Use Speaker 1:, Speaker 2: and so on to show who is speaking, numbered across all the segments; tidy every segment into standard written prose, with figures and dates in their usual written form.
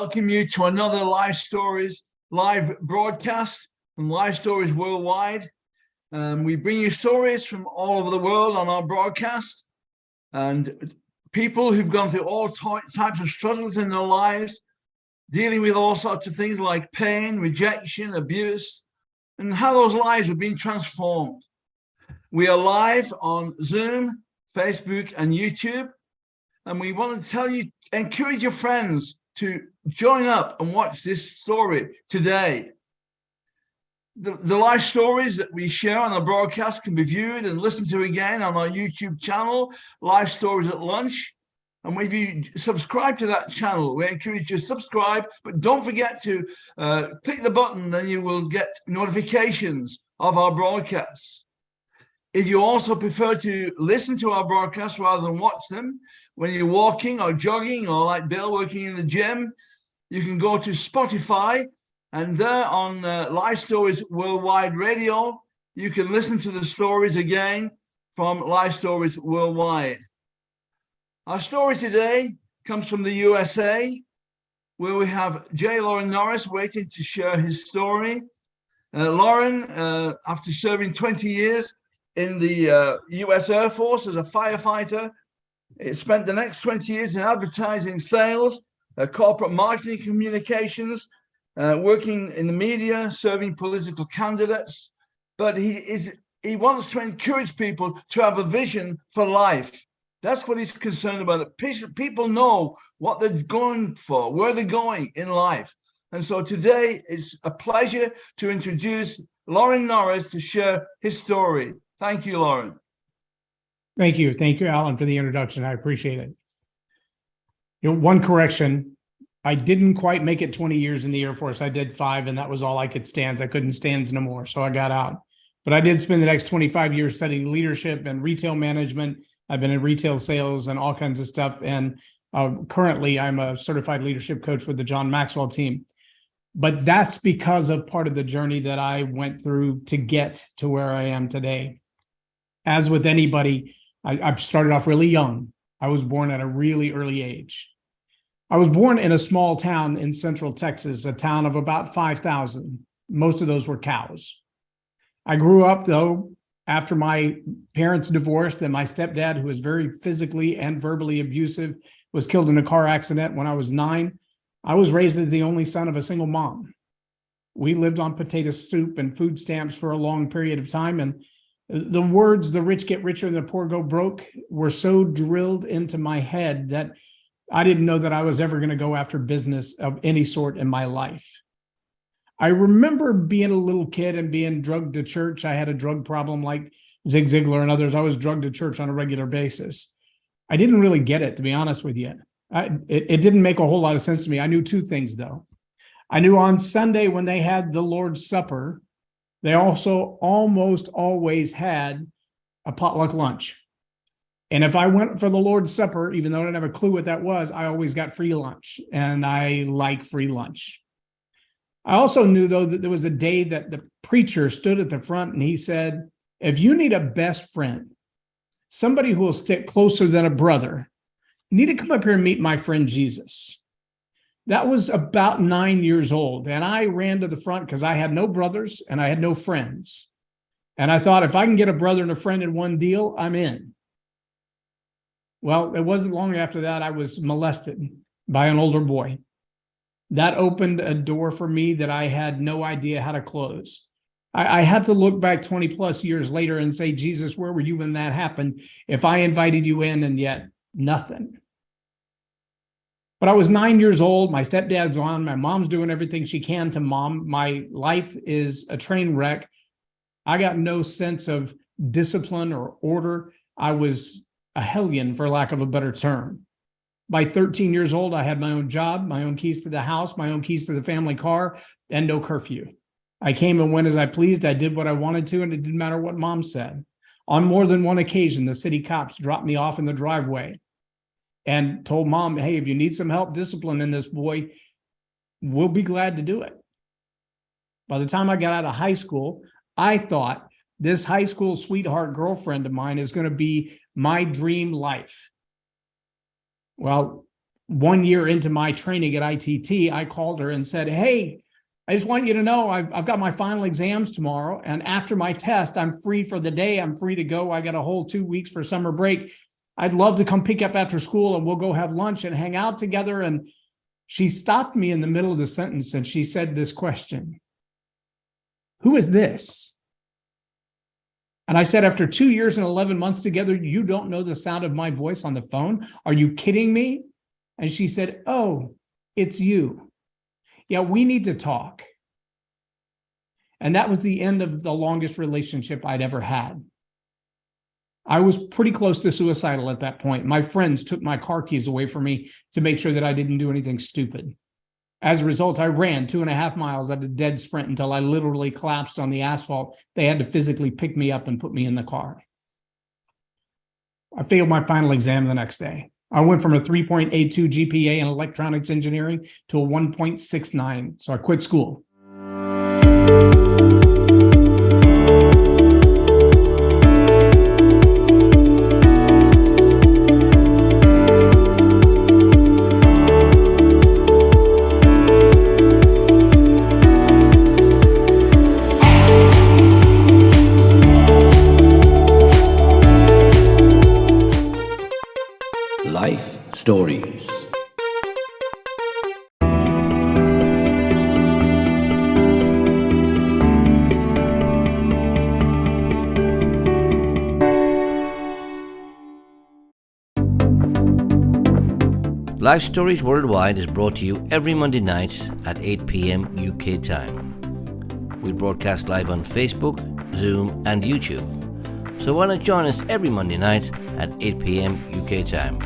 Speaker 1: welcome you to another Life Stories live broadcast from Life Stories Worldwide. We bring you stories from all over the world on our broadcast, and people who've gone through all types of struggles in their lives, dealing with all sorts of things like pain, rejection, abuse, and how those lives have been transformed. We are live on Zoom, Facebook, and YouTube. And we want to tell you, encourage your friends to join up and watch this story today. The live stories that we share on the broadcast can be viewed and listened to again on our YouTube channel, Life Stories at Lunch. And if you subscribe to that channel, we encourage you to subscribe, but don't forget to click the button, then you will get notifications of our broadcasts. If you also prefer to listen to our broadcasts rather than watch them, when you're walking or jogging or like Bill working in the gym, you can go to Spotify, and there on Life Stories Worldwide Radio, you can listen to the stories again from Life Stories Worldwide. Our story today comes from the USA, where we have Loren Norris waiting to share his story. Loren, after serving 20 years in the US Air Force as a firefighter, he spent the next 20 years in advertising, sales, corporate marketing, communications, working in the media, serving political candidates. But he wants to encourage people to have a vision for life. That's what he's concerned about. People know what they're going for, where they're going in life. And so today it's a pleasure to introduce Loren Norris to share his story. Thank you, Loren.
Speaker 2: Thank you. Thank you, Alan, for the introduction. I appreciate it. One correction. I didn't quite make it 20 years in the Air Force. I did 5, and that was all I could stand. I couldn't stand no more, so I got out. But I did spend the next 25 years studying leadership and retail management. I've been in retail sales and all kinds of stuff. And currently, I'm a certified leadership coach with the John Maxwell team. But that's because of part of the journey that I went through to get to where I am today. As with anybody, I started off really young. I was born at a really early age. I was born in a small town in central Texas, a town of about 5,000. Most of those were cows. I grew up, though, after my parents divorced, and my stepdad, who was very physically and verbally abusive, was killed in a car accident when I was 9. I was raised as the only son of a single mom. We lived on potato soup and food stamps for a long period of time, and the words, the rich get richer and the poor go broke, were so drilled into my head that I didn't know that I was ever going to go after business of any sort in my life. I remember being a little kid and being drugged to church. I had a drug problem like Zig Ziglar and others. I was drugged to church on a regular basis. I didn't really get it, to be honest with you. It didn't make a whole lot of sense to me. I knew 2 things, though. I knew on Sunday when they had the Lord's Supper, they also almost always had a potluck lunch. And if I went for the Lord's Supper, even though I didn't have a clue what that was, I always got free lunch, and I like free lunch. I also knew, though, that there was a day that the preacher stood at the front and he said, if you need a best friend, somebody who will stick closer than a brother, you need to come up here and meet my friend Jesus. That was about 9 years old, and I ran to the front because I had no brothers and I had no friends. And I thought, if I can get a brother and a friend in one deal, I'm in. Well, it wasn't long after that I was molested by an older boy. That opened a door for me that I had no idea how to close. I had to look back 20 plus years later and say, Jesus, where were you when that happened? If I invited you in, and yet nothing. But I was 9 years old. My stepdad's on. My mom's doing everything she can to mom. My life is a train wreck. I got no sense of discipline or order. I was a hellion, for lack of a better term. By 13 years old, I had my own job, my own keys to the house, my own keys to the family car, and no curfew. I came and went as I pleased. I did what I wanted to, and it didn't matter what mom said. On more than one occasion, the city cops dropped me off in the driveway and told mom, hey, if you need some help disciplining this boy, we'll be glad to do it. By the time I got out of high school, I thought this high school sweetheart girlfriend of mine is going to be my dream life. Well, 1 year into my training at ITT, I called her and said, hey, I just want you to know I've got my final exams tomorrow. And after my test, I'm free for the day. I'm free to go. I got a whole 2 weeks for summer break. I'd love to come pick up after school and we'll go have lunch and hang out together. And she stopped me in the middle of the sentence and she said this question: who is this? And I said, after 2 years and 11 months together, you don't know the sound of my voice on the phone? Are you kidding me? And she said, oh, it's you. Yeah, we need to talk. And that was the end of the longest relationship I'd ever had. I was pretty close to suicidal at that point. My friends took my car keys away from me to make sure that I didn't do anything stupid. As a result, I ran 2.5 miles at a dead sprint until I literally collapsed on the asphalt. They had to physically pick me up and put me in the car. I failed my final exam the next day. I went from a 3.82 GPA in electronics engineering to a 1.69, so I quit school.
Speaker 3: Life Stories. Life Stories Worldwide is brought to you every Monday night at 8 p.m. UK time. We broadcast live on Facebook, Zoom and YouTube. So why not join us every Monday night at 8 p.m. UK time.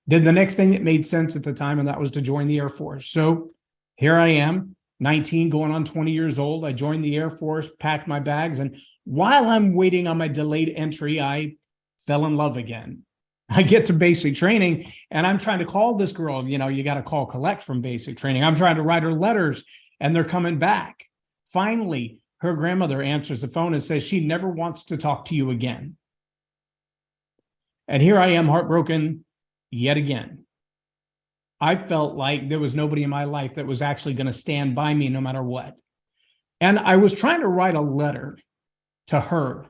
Speaker 2: Did the next thing that made sense at the time, and that was to join the Air Force. So here I am, 19, going on 20 years old. I joined the Air Force, packed my bags, and while I'm waiting on my delayed entry, I fell in love again. I get to basic training, and I'm trying to call this girl. You know, you got to call collect from basic training. I'm trying to write her letters, and they're coming back. Finally, her grandmother answers the phone and says she never wants to talk to you again. And here I am, heartbroken yet again. I felt like there was nobody in my life that was actually going to stand by me no matter what. And I was trying to write a letter to her,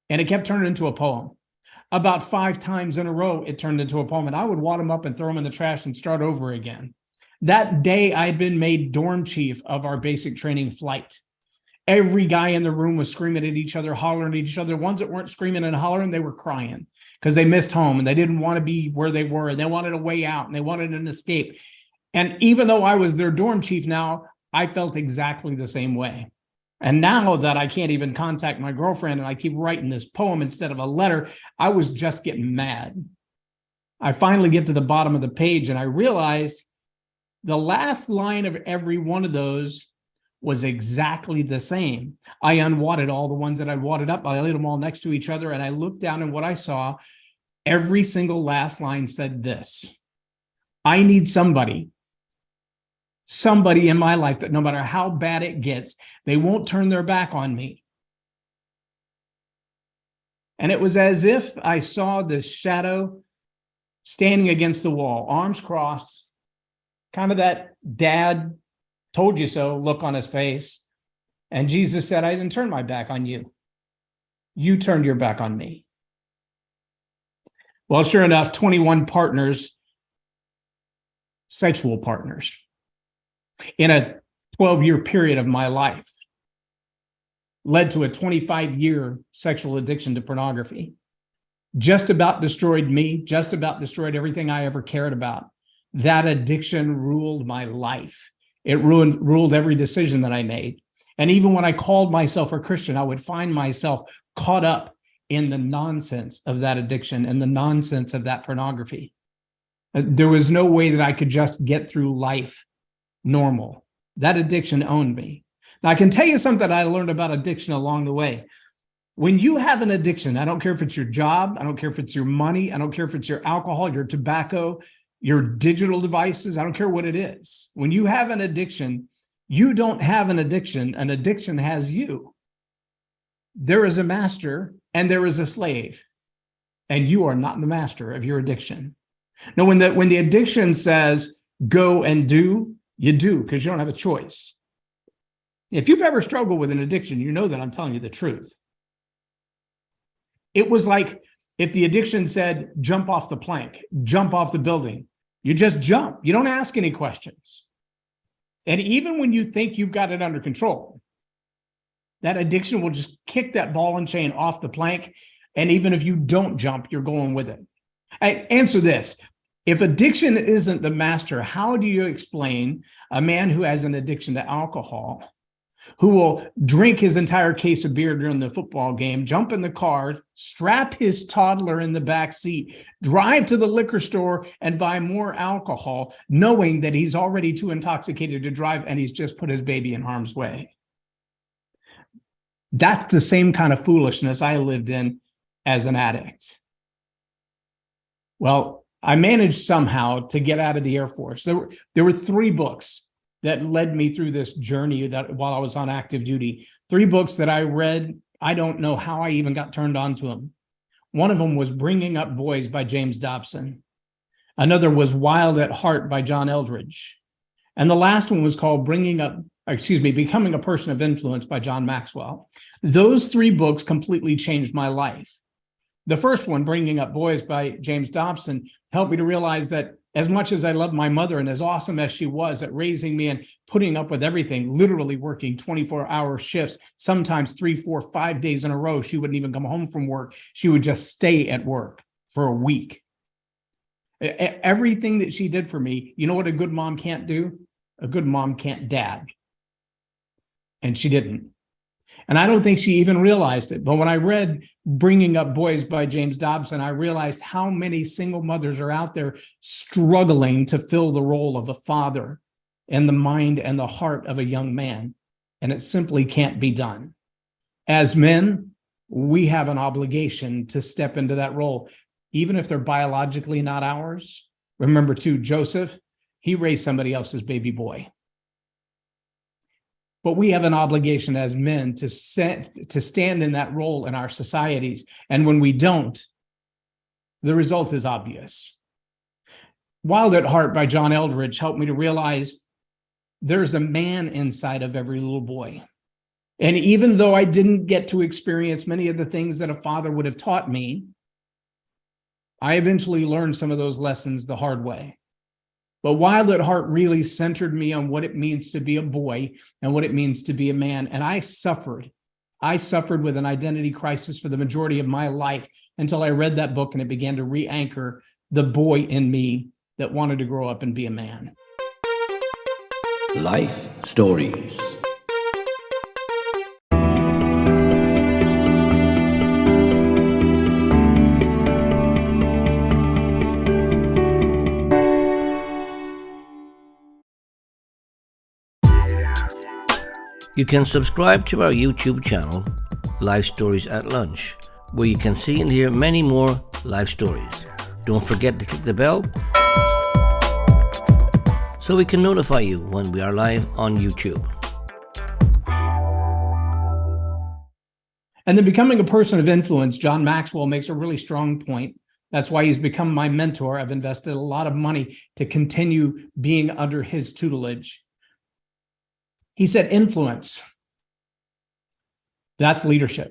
Speaker 2: and it kept turning into a poem. About 5 times in a row, it turned into a poem, and I would wad them up and throw them in the trash and start over again. That day, I'd been made dorm chief of our basic training flight. Every guy in the room was screaming at each other, hollering at each other. The ones that weren't screaming and hollering, they were crying because they missed home and they didn't want to be where they were. And they wanted a way out and they wanted an escape. And even though I was their dorm chief now, I felt exactly the same way. And now that I can't even contact my girlfriend and I keep writing this poem instead of a letter, I was just getting mad. I finally get to the bottom of the page and I realized the last line of every one of those was exactly the same. I unwadded all the ones that I'd wadded up. I laid them all next to each other and I looked down and what I saw, every single last line said this: I need somebody in my life that no matter how bad it gets, they won't turn their back on me. And it was as if I saw this shadow standing against the wall, arms crossed, kind of that dad told you so look on his face. And Jesus said, I didn't turn my back on you. You turned your back on me. Well, sure enough, 21 partners, sexual partners, in a 12-year period of my life led to a 25-year sexual addiction to pornography. Just about destroyed me, just about destroyed everything I ever cared about. That addiction ruled my life. It ruled every decision that I made. And even when I called myself a Christian, I would find myself caught up in the nonsense of that addiction and the nonsense of that pornography. There was no way that I could just get through life normal. That addiction owned me. Now, I can tell you something I learned about addiction along the way. When you have an addiction, I don't care if it's your job, I don't care if it's your money, I don't care if it's your alcohol, your tobacco, your digital devices, I don't care what it is. When you have an addiction, you don't have an addiction has you. There is a master and there is a slave. and you are not the master of your addiction. Now, when the addiction says go and do, you do, because you don't have a choice. If you've ever struggled with an addiction, you know that I'm telling you the truth. It was like if the addiction said, jump off the plank, jump off the building, you just jump. You don't ask any questions. And even when you think you've got it under control, that addiction will just kick that ball and chain off the plank. And even if you don't jump, you're going with it. Answer this. If addiction isn't the master, how do you explain a man who has an addiction to alcohol, who will drink his entire case of beer during the football game, jump in the car, strap his toddler in the back seat, drive to the liquor store and buy more alcohol, knowing that he's already too intoxicated to drive and he's just put his baby in harm's way? That's the same kind of foolishness I lived in as an addict. Well, I managed somehow to get out of the Air Force. There were 3 books that led me through this journey that while I was on active duty. 3 books that I read. I don't know how I even got turned on to them. One of them was Bringing Up Boys by James Dobson. Another was Wild at Heart by John Eldredge. And the last one was called Becoming a Person of Influence by John Maxwell. Those 3 books completely changed my life. The first one, Bringing Up Boys by James Dobson, helped me to realize that as much as I loved my mother and as awesome as she was at raising me and putting up with everything, literally working 24-hour shifts, sometimes 3, 4, 5 days in a row, she wouldn't even come home from work. She would just stay at work for a week. Everything that she did for me, you know what a good mom can't do? A good mom can't dad. And she didn't. And I don't think she even realized it. But when I read Bringing Up Boys by James Dobson, I realized how many single mothers are out there struggling to fill the role of a father in the mind and the heart of a young man. And it simply can't be done. As men, we have an obligation to step into that role, even if they're biologically not ours. Remember, too, Joseph, he raised somebody else's baby boy. But we have an obligation as men to stand in that role in our societies. And when we don't, the result is obvious. Wild at Heart by John Eldredge helped me to realize there's a man inside of every little boy. And even though I didn't get to experience many of the things that a father would have taught me, I eventually learned some of those lessons the hard way. But Wild at Heart really centered me on what it means to be a boy and what it means to be a man. And I suffered. I suffered with an identity crisis for the majority of my life until I read that book and it began to re-anchor the boy in me that wanted to grow up and be a man.
Speaker 3: Life Stories. You can subscribe to our YouTube channel, Life Stories at Lunch, where you can see and hear many more life stories. Don't forget to click the bell so we can notify you when we are live on YouTube.
Speaker 2: And then Becoming a Person of Influence, John Maxwell makes a really strong point. That's why he's become my mentor. I've invested a lot of money to continue being under his tutelage. He said, influence. That's leadership.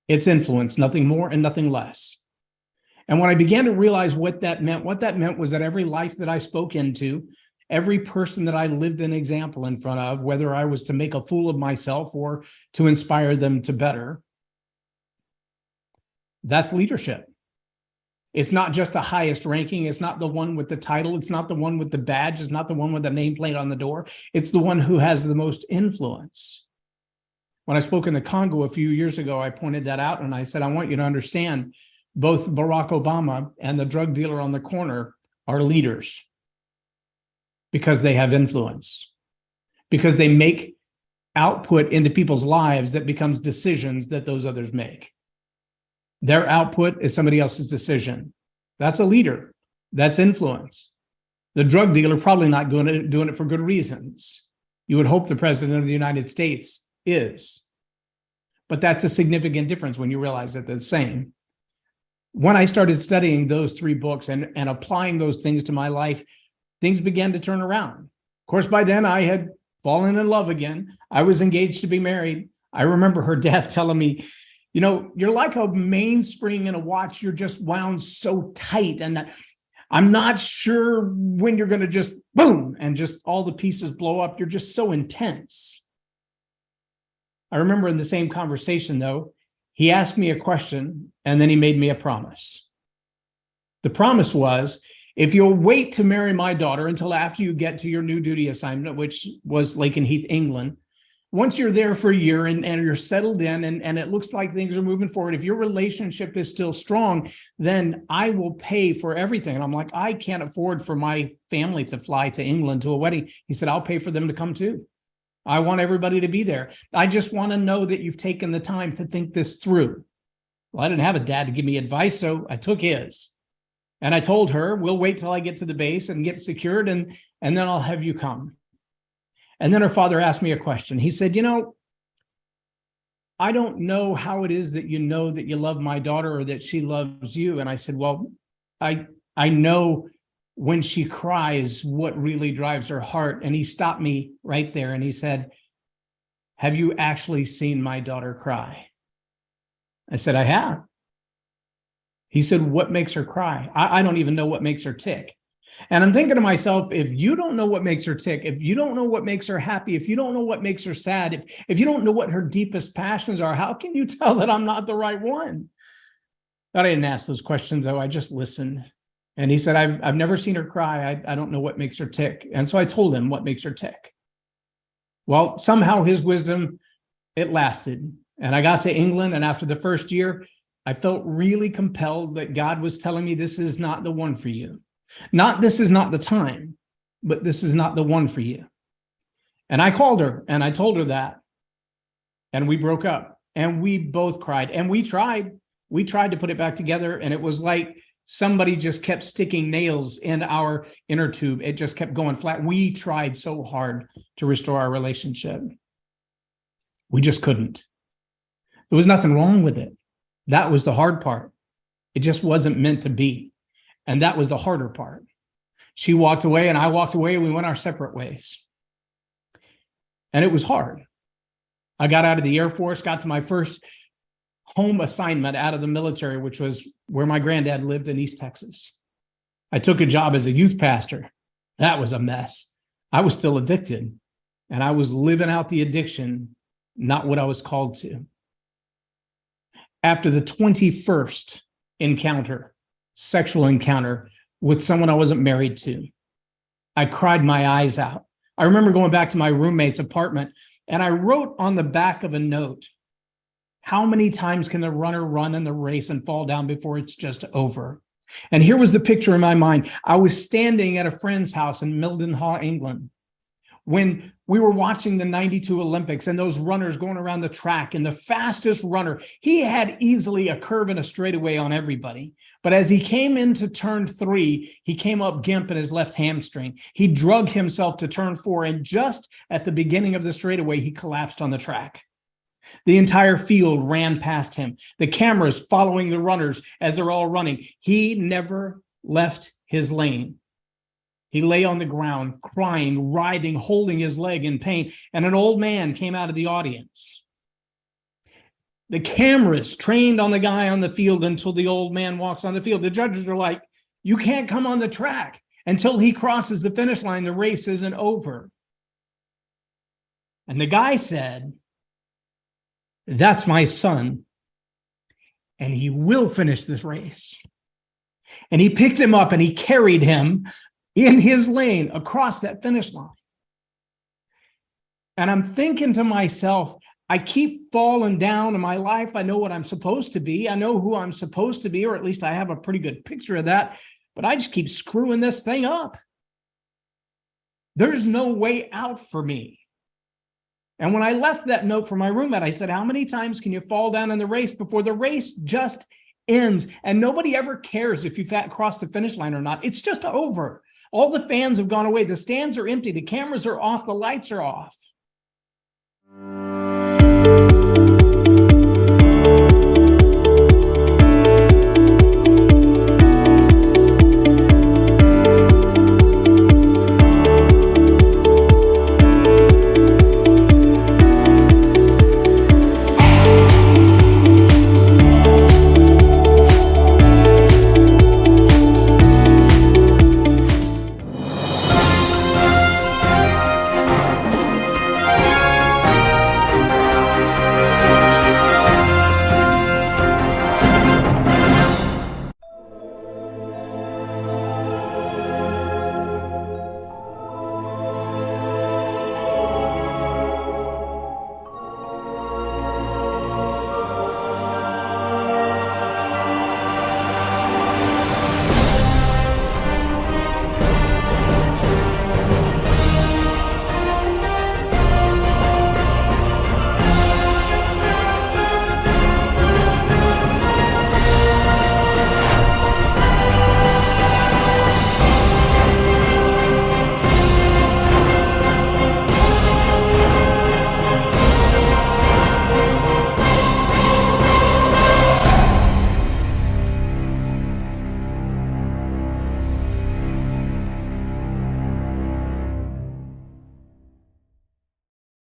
Speaker 2: It's influence, nothing more and nothing less. And when I began to realize what that meant was that every life that I spoke into, every person that I lived an example in front of, whether I was to make a fool of myself or to inspire them to better, that's leadership. It's not just the highest ranking. It's not the one with the title. It's not the one with the badge. It's not the one with the nameplate on the door. It's the one who has the most influence. When I spoke in the Congo a few years ago, I pointed that out and I said, I want you to understand both Barack Obama and the drug dealer on the corner are leaders because they have influence, because they make output into people's lives that becomes decisions that those others make. Their output is somebody else's decision. That's a leader. That's influence. The drug dealer probably not doing it for good reasons. You would hope the president of the United States is. But that's a significant difference when you realize that they're the same. when I started studying those 3 books and applying those things to my life, things began to turn around. Of course, by then I had fallen in love again. I was engaged to be married. I remember her dad telling me, you know, you're like a mainspring in a watch. You're just wound so tight. And I'm not sure when you're going to just boom and just all the pieces blow up. You're just so intense. I remember in the same conversation, though, he asked me a question and then he made me a promise. The promise was, if you'll wait to marry my daughter until after you get to your new duty assignment, which was Lakenheath, England, once you're there for a year and you're settled in and it looks like things are moving forward, if your relationship is still strong, then I will pay for everything. And I'm like, I can't afford for my family to fly to England to a wedding. He said, I'll pay for them to come too. I want everybody to be there. I just want to know that you've taken the time to think this through. Well, I didn't have a dad to give me advice, so I took his. And I told her, we'll wait till I get to the base and get secured, and then I'll have you come. And then her father asked me a question. He said, you know, I don't know how it is that you know that you love my daughter or that she loves you. And I said, well, I know when she cries what really drives her heart. And he stopped me right there and he said, have you actually seen my daughter cry? I said, I have. He said, what makes her cry? I don't even know what makes her tick. And I'm thinking to myself, if you don't know what makes her tick, if you don't know what makes her happy, if you don't know what makes her sad, if you don't know what her deepest passions are, how can you tell that I'm not the right one? I didn't ask those questions, though. I just listened. And he said, I've never seen her cry. I don't know what makes her tick. And so I told him what makes her tick. Well, somehow his wisdom, it lasted. And I got to England, and after the first year, I felt really compelled that God was telling me this is not the one for you. Not this is not the time, but this is not the one for you. And I called her and I told her that. And we broke up and we both cried and we tried to put it back together. And it was like somebody just kept sticking nails in our inner tube. It just kept going flat. We tried so hard to restore our relationship. We just couldn't. There was nothing wrong with it. That was the hard part. It just wasn't meant to be. And that was the harder part. She walked away and I walked away and we went our separate ways. And it was hard. I got out of the Air Force, got to my first home assignment out of the military, which was where my granddad lived in East Texas. I took a job as a youth pastor. That was a mess. I was still addicted and I was living out the addiction, not what I was called to. After the 21st sexual encounter with someone I wasn't married to, I cried my eyes out. I remember going back to my roommate's apartment and I wrote on the back of a note, how many times can the runner run in the race and fall down before it's just over? And here was the picture in my mind. I was standing at a friend's house in Mildenhall, England, when we were watching the 92 Olympics and those runners going around the track, and the fastest runner, he had easily a curve and a straightaway on everybody. But as he came into turn 3, he came up gimp in his left hamstring. He drug himself to turn 4, and just at the beginning of the straightaway, he collapsed on the track. The entire field ran past him. The cameras following the runners as they're all running. He never left his lane. He lay on the ground, crying, writhing, holding his leg in pain, and an old man came out of the audience. The cameras trained on the guy on the field until the old man walks on the field. The judges are like, you can't come on the track until he crosses the finish line. The race isn't over. And the guy said, that's my son, and he will finish this race. And he picked him up and he carried him in his lane across that finish line. And I'm thinking to myself, I keep falling down in my life. I know what I'm supposed to be. I know who I'm supposed to be, or at least I have a pretty good picture of that, but I just keep screwing this thing up. There's no way out for me. And when I left that note for my roommate, I said, how many times can you fall down in the race before the race just ends? And nobody ever cares if you've crossed the finish line or not. It's just over. All the fans have gone away. The stands are empty. The cameras are off. The lights are off.